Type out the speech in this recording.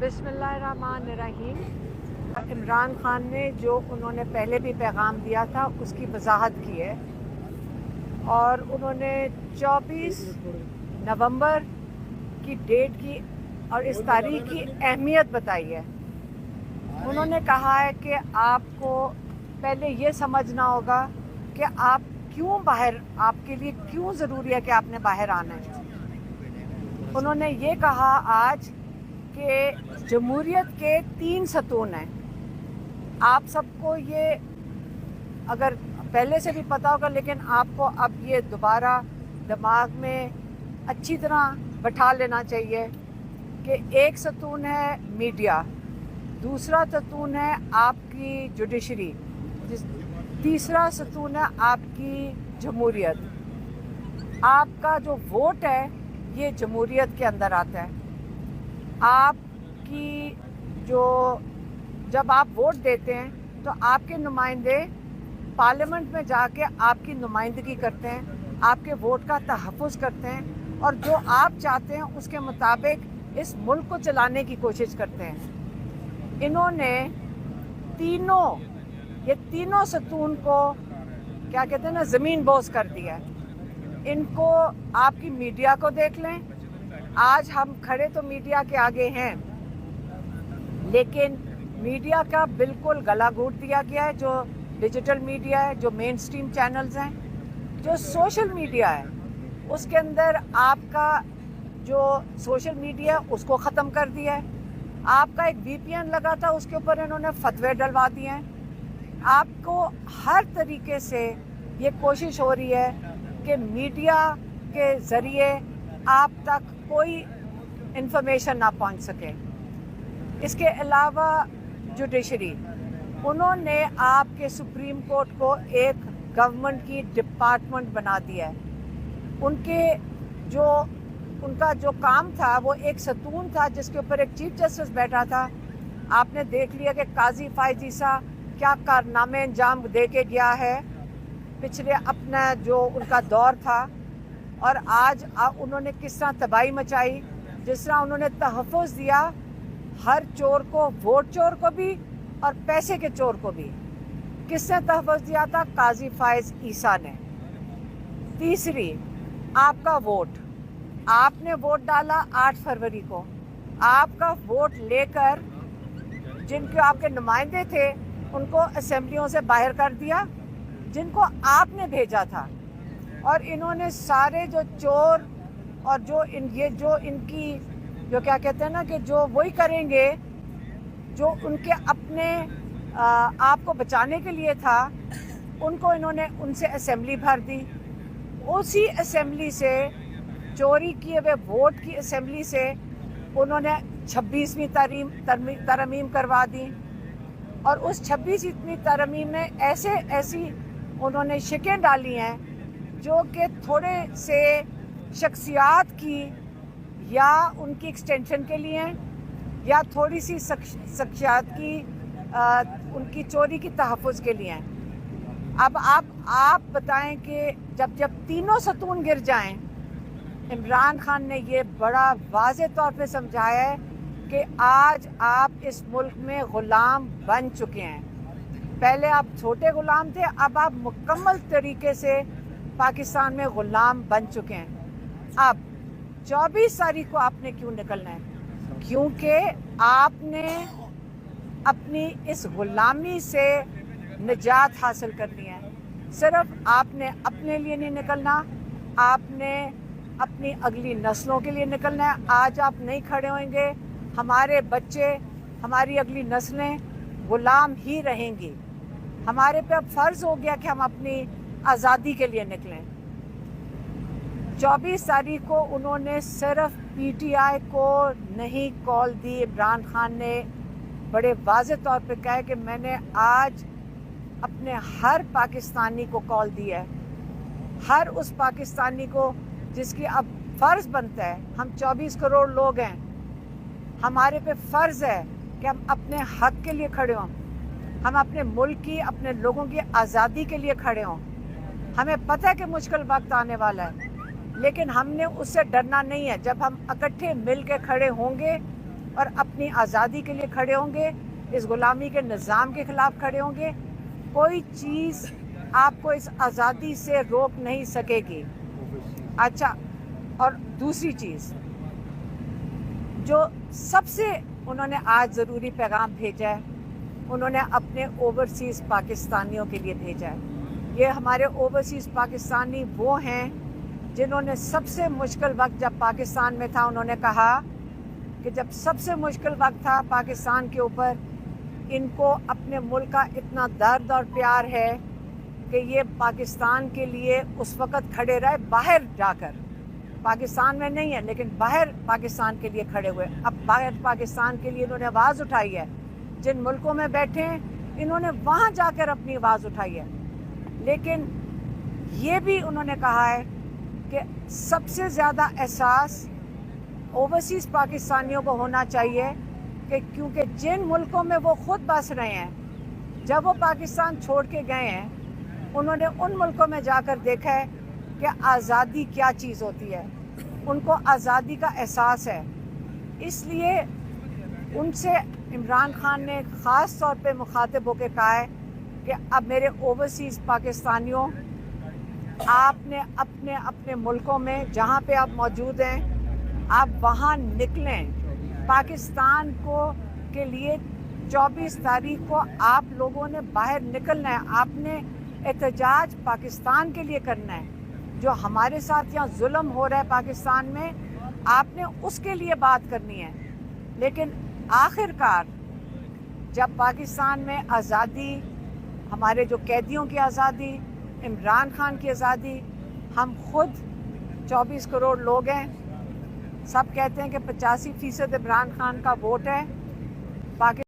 बिस्मिल्लाहिर्रहमानिर्रहीम। इमरान खान ने जो उन्होंने पहले भी पैगाम दिया था उसकी वजाहत की है और उन्होंने 24 नवंबर की डेट की और इस तारीख की अहमियत बताई है। उन्होंने कहा है कि आपको पहले ये समझना होगा कि आप क्यों बाहर, आपके लिए क्यों ज़रूरी है कि आपने बाहर आना है। उन्होंने ये कहा आज कि जमहूरियत के 3 सतून हैं। आप सबको ये अगर पहले से भी पता होगा, लेकिन आपको अब ये दोबारा दिमाग में अच्छी तरह बैठा लेना चाहिए कि एक सतून है मीडिया, दूसरा सतून है आपकी जुडिशरी, तीसरा सतून है आपकी जमहूरियत। आपका जो वोट है ये जमहूरियत के अंदर आता है। आपकी जो जब आप वोट देते हैं तो आपके नुमाइंदे पार्लियामेंट में जाके आपकी नुमाइंदगी करते हैं, आपके वोट का तहफ़्फ़ुज़ करते हैं और जो आप चाहते हैं उसके मुताबिक इस मुल्क को चलाने की कोशिश करते हैं। इन्होंने ये तीनों सतून को क्या कहते हैं ना, ज़मीन बोस कर दिया है। इनको आपकी मीडिया को देख लें। आज हम खड़े तो मीडिया के आगे हैं, लेकिन मीडिया का बिल्कुल गला घोट दिया गया है। जो डिजिटल मीडिया है, जो मेन स्ट्रीम चैनल्स हैं, जो सोशल मीडिया है, उसके अंदर आपका जो सोशल मीडिया उसको ख़त्म कर दिया है। आपका एक VPN लगा था, उसके ऊपर इन्होंने फतवे डलवा दिए हैं। आपको हर तरीके से ये कोशिश हो रही है कि मीडिया के ज़रिए आप तक कोई इन्फॉर्मेशन ना पहुंच सके। इसके अलावा जुडिशरी, उन्होंने आपके सुप्रीम कोर्ट को एक गवर्नमेंट की डिपार्टमेंट बना दिया है। उनका जो काम था वो एक सतून था जिसके ऊपर एक चीफ जस्टिस बैठा था। आपने देख लिया कि काजी फायज ईसा क्या कारनामे अंजाम दे के गया है पिछले अपना जो उनका दौर था, और आज उन्होंने किस तरह तबाही मचाई, जिस तरह उन्होंने तहफ़्फ़ुज़ दिया हर चोर को, वोट चोर को भी और पैसे के चोर को भी। किसने तहफ़्फ़ुज़ दिया था? काजी फायज ईसा ने। तीसरी, आपका वोट, आपने वोट डाला 8 फरवरी को। आपका वोट लेकर जिनके आपके नुमाइंदे थे उनको असेंबलियों से बाहर कर दिया, जिनको आपने भेजा था। और इन्होंने सारे जो चोर और जो इनकी जो क्या कहते हैं ना कि जो वही करेंगे जो उनके अपने आप को बचाने के लिए था, उनको इन्होंने उनसे असेंबली भर दी। उसी असेंबली से, चोरी किए हुए वोट की असेंबली से उन्होंने 26वीं तरमीम करवा दी। और उस 26वीं तरमीम में ऐसी उन्होंने शिकें डाली हैं जो कि थोड़े से शख्सियात की या उनकी एक्सटेंशन के लिए हैं, या थोड़ी सी शख्सियात की उनकी चोरी की तहफ़्फ़ुज़ के लिए हैं। अब आप बताएं कि जब तीनों सतून गिर जाएं, इमरान खान ने ये बड़ा वाज़ेह तौर पे समझाया है कि आज आप इस मुल्क में ग़ुलाम बन चुके हैं। पहले आप छोटे ग़ुलाम थे, अब आप मुकम्मल तरीके से पाकिस्तान में ग़ुलाम बन चुके हैं। अब 24 तारीख को आपने क्यों निकलना है? क्योंकि आपने अपनी इस ग़ुलामी से निजात हासिल करनी है। सिर्फ आपने अपने लिए नहीं निकलना, आपने अपनी अगली नस्लों के लिए निकलना है। आज आप नहीं खड़े होंगे, हमारे बच्चे, हमारी अगली नस्लें ग़ुलाम ही रहेंगी। हमारे पे अब फ़र्ज़ हो गया कि हम अपनी आज़ादी के लिए निकलें। 24 तारीख को उन्होंने सिर्फ PTI को नहीं कॉल दी। इमरान खान ने बड़े वाज़ेह तौर पे कहा कि मैंने आज अपने हर पाकिस्तानी को कॉल दी है, हर उस पाकिस्तानी को जिसकी अब फ़र्ज़ बनता है। हम 24 करोड़ लोग हैं, हमारे पे फ़र्ज़ है कि हम अपने हक़ के लिए खड़े हों, हम अपने मुल्क की, अपने लोगों की आज़ादी के लिए खड़े हों। हमें पता है कि मुश्किल वक्त आने वाला है, लेकिन हमने उससे डरना नहीं है। जब हम इकट्ठे मिल के खड़े होंगे اور اپنی آزادی کے لیے کھڑے ہوں گے، اس غلامی کے نظام کے خلاف کھڑے ہوں گے. کوئی چیز آپ کو اس آزادی سے روک نہیں سکے گی. اچھا، اور دوسری چیز جو سب سے انہوں نے آج ضروری پیغام بھیجا ہے، انہوں نے اپنے اوورسیز پاکستانیوں کے لیے بھیجا ہے. یہ ہمارے اوورسیز پاکستانی وہ ہیں جنہوں نے سب سے مشکل وقت جب پاکستان میں تھا، انہوں نے کہا کہ جب سب سے مشکل وقت تھا پاکستان کے اوپر، ان کو اپنے ملک کا اتنا درد اور پیار ہے کہ یہ پاکستان کے لیے اس وقت کھڑے رہے، باہر جا کر. پاکستان میں نہیں ہے لیکن باہر پاکستان کے لیے کھڑے ہوئے. اب باہر پاکستان کے لیے انہوں نے آواز اٹھائی ہے. جن ملکوں میں بیٹھے ہیں انہوں نے وہاں جا کر اپنی آواز اٹھائی ہے. لیکن یہ بھی انہوں نے کہا ہے کہ سب سے زیادہ احساس اوورسیز پاکستانیوں کو ہونا چاہیے کہ کیونکہ جن ملکوں میں وہ خود بس رہے ہیں، جب وہ پاکستان چھوڑ کے گئے ہیں، انہوں نے ان ملکوں میں جا کر دیکھا ہے کہ آزادی کیا چیز ہوتی ہے. ان کو آزادی کا احساس ہے. اس لیے ان سے عمران خان نے خاص طور پہ مخاطب ہو کے کہا ہے کہ اب میرے اوورسیز پاکستانیوں، آپ نے اپنے اپنے ملکوں میں جہاں پہ آپ موجود ہیں، آپ وہاں نکلیں. پاکستان کے لیے 24 تاریخ کو آپ لوگوں نے باہر نکلنا ہے. آپ نے احتجاج پاکستان کے لیے کرنا ہے. جو ہمارے ساتھ یہاں ظلم ہو رہا ہے پاکستان میں، آپ نے اس کے لیے بات کرنی ہے. لیکن آخر کار جب پاکستان میں آزادی، ہمارے جو قیدیوں کی آزادی، عمران خان کی آزادی، ہم خود 24 کروڑ لوگ ہیں، سب کہتے ہیں کہ 85% عمران خان کا ووٹ ہے.